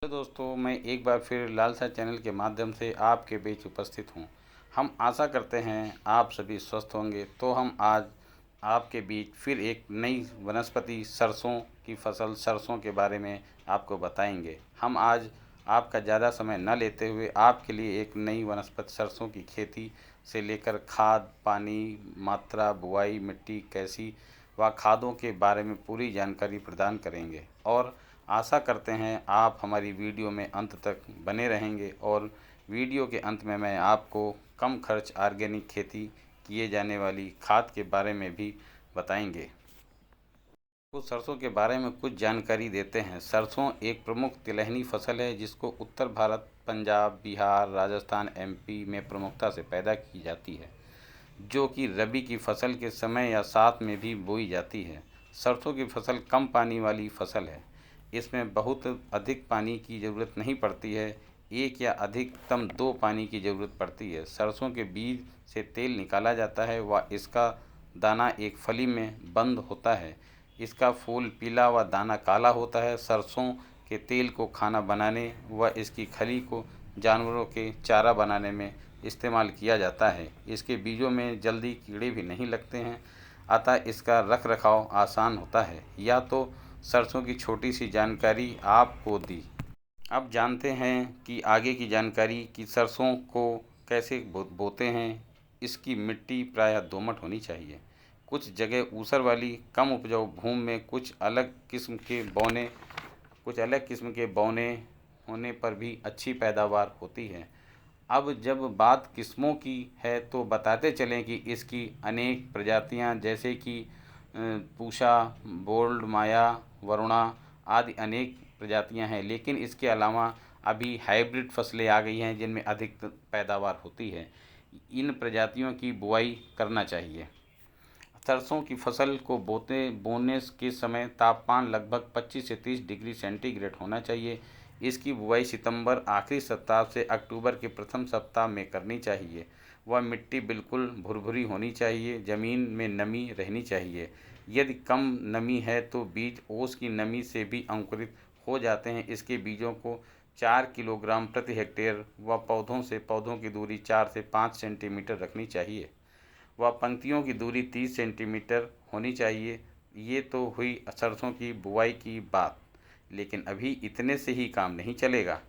तो दोस्तों, मैं एक बार फिर लालसा चैनल के माध्यम से आपके बीच उपस्थित हूँ। हम आशा करते हैं आप सभी स्वस्थ होंगे। तो हम आज आपके बीच फिर एक नई वनस्पति सरसों की फसल सरसों के बारे में आपको बताएंगे। हम आज आपका ज़्यादा समय न लेते हुए आपके लिए एक नई वनस्पति सरसों की खेती से लेकर खाद, पानी, मात्रा, बुआई, मिट्टी कैसी व खादों के बारे में पूरी जानकारी प्रदान करेंगे और आशा करते हैं आप हमारी वीडियो में अंत तक बने रहेंगे। और वीडियो के अंत में मैं आपको कम खर्च ऑर्गेनिक खेती किए जाने वाली खाद के बारे में भी बताएंगे। कुछ सरसों के बारे में कुछ जानकारी देते हैं। सरसों एक प्रमुख तिलहनी फसल है जिसको उत्तर भारत, पंजाब, बिहार, राजस्थान, एमपी में प्रमुखता से पैदा की जाती है, जो कि रबी की फसल के समय या साथ में भी बोई जाती है। सरसों की फसल कम पानी वाली फसल है। इसमें बहुत अधिक पानी की ज़रूरत नहीं पड़ती है, एक या अधिकतम दो पानी की ज़रूरत पड़ती है। सरसों के बीज से तेल निकाला जाता है व इसका दाना एक फली में बंद होता है। इसका फूल पीला व दाना काला होता है। सरसों के तेल को खाना बनाने व इसकी खली को जानवरों के चारा बनाने में इस्तेमाल किया जाता है। इसके बीजों में जल्दी कीड़े भी नहीं लगते हैं, अतः इसका रख रखाव आसान होता है। या तो सरसों की छोटी सी जानकारी आपको दी। अब जानते हैं कि आगे की जानकारी कि सरसों को कैसे बोते हैं। इसकी मिट्टी प्रायः दोमट होनी चाहिए। कुछ जगह ऊसर वाली कम उपजाऊ भूमि में कुछ अलग किस्म के बौने होने पर भी अच्छी पैदावार होती है। अब जब बात किस्मों की है तो बताते चलें कि इसकी अनेक प्रजातियां जैसे कि पूषा, बोल्ड, माया, वरुणा आदि अनेक प्रजातियां हैं। लेकिन इसके अलावा अभी हाइब्रिड फसलें आ गई हैं जिनमें अधिक पैदावार होती है। इन प्रजातियों की बुआई करना चाहिए। सरसों की फसल को बोने के समय तापमान लगभग 25 से 30 डिग्री सेंटीग्रेड होना चाहिए। इसकी बुआई सितंबर आखिरी सप्ताह से अक्टूबर के प्रथम सप्ताह में करनी चाहिए। वह मिट्टी बिल्कुल भुरभुरी होनी चाहिए। ज़मीन में नमी रहनी चाहिए। यदि कम नमी है तो बीज ओस की नमी से भी अंकुरित हो जाते हैं। इसके बीजों को 4 किलोग्राम प्रति हेक्टेयर व पौधों की दूरी 4 से 5 सेंटीमीटर रखनी चाहिए व पंक्तियों की दूरी 30 सेंटीमीटर होनी चाहिए। ये तो हुई सरसों की बुआई की बात, लेकिन अभी इतने से ही काम नहीं चलेगा।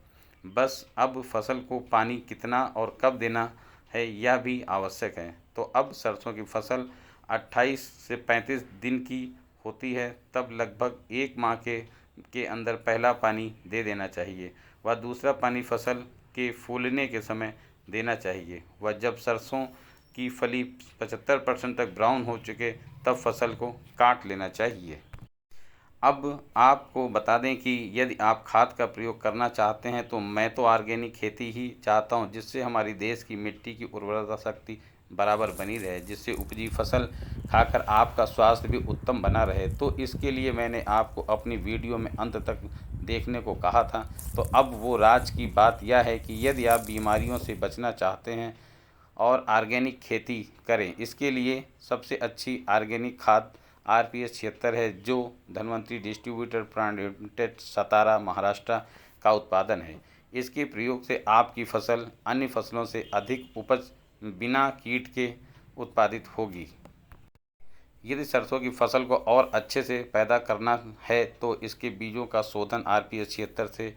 बस अब फसल को पानी कितना और कब देना है यह भी आवश्यक है। तो अब सरसों की फसल 28 से 35 दिन की होती है, तब लगभग एक माह के अंदर पहला पानी दे देना चाहिए व दूसरा पानी फसल के फूलने के समय देना चाहिए। व जब सरसों की फली 75% तक ब्राउन हो चुके तब फसल को काट लेना चाहिए। अब आपको बता दें कि यदि आप खाद का प्रयोग करना चाहते हैं तो मैं तो ऑर्गेनिक खेती ही चाहता हूं, जिससे हमारी देश की मिट्टी की उर्वरता शक्ति बराबर बनी रहे, जिससे उपजी फसल खाकर आपका स्वास्थ्य भी उत्तम बना रहे। तो इसके लिए मैंने आपको अपनी वीडियो में अंत तक देखने को कहा था। तो अब वो राज की बात यह है कि यदि आप बीमारियों से बचना चाहते हैं और ऑर्गेनिक खेती करें, इसके लिए सबसे अच्छी ऑर्गेनिक खाद RPS 76 है, जो धन्वंतरी डिस्ट्रीब्यूटर प्राइवेट सतारा, महाराष्ट्र का उत्पादन है। इसके प्रयोग से आपकी फसल अन्य फसलों से अधिक उपज बिना कीट के उत्पादित होगी। यदि सरसों की फसल को और अच्छे से पैदा करना है तो इसके बीजों का शोधन RPS 76 से,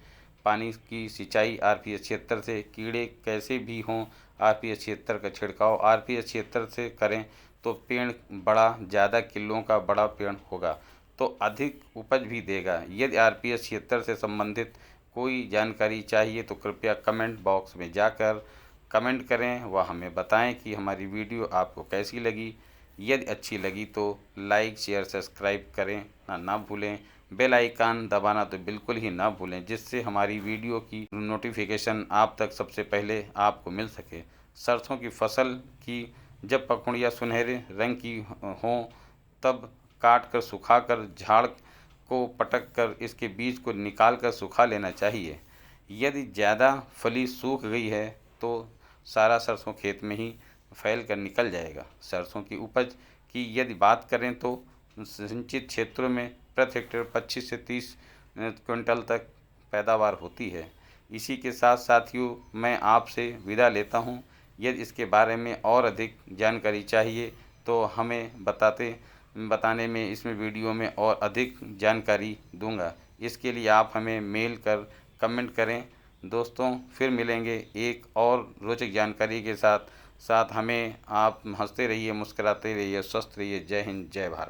पानी की सिंचाई RPS 76 से, कीड़े कैसे भी हों RPS 76 का छिड़काव RPS 76 से करें तो पेड़ बड़ा, ज़्यादा किलों का बड़ा पेड़ होगा तो अधिक उपज भी देगा। यदि RPS 76 से संबंधित कोई जानकारी चाहिए तो कृपया कमेंट बॉक्स में जाकर कमेंट करें व हमें बताएं कि हमारी वीडियो आपको कैसी लगी। यदि अच्छी लगी तो लाइक, शेयर, सब्सक्राइब करें ना भूलें। बेल आइकन दबाना तो बिल्कुल ही ना भूलें, जिससे हमारी वीडियो की नोटिफिकेशन आप तक सबसे पहले आपको मिल सके। सरसों की फसल की जब पकड़ियाँ सुनहरे रंग की हों तब काट कर सुखाकर झाड़ को पटक कर इसके बीज को निकाल कर सुखा लेना चाहिए। यदि ज़्यादा फली सूख गई है तो सारा सरसों खेत में ही फैल कर निकल जाएगा। सरसों की उपज की यदि बात करें तो सिंचित क्षेत्रों में प्रति हेक्टेयर 25 से 30 क्विंटल तक पैदावार होती है। इसी के साथ साथियों मैं आपसे विदा लेता हूँ। यदि इसके बारे में और अधिक जानकारी चाहिए तो हमें बताने में इसमें वीडियो में और अधिक जानकारी दूंगा। इसके लिए आप हमें मेल कर कमेंट करें। दोस्तों फिर मिलेंगे एक और रोचक जानकारी के साथ। हमें आप हंसते रहिए, मुस्कुराते रहिए, स्वस्थ रहिए। जय हिंद, जय भारत।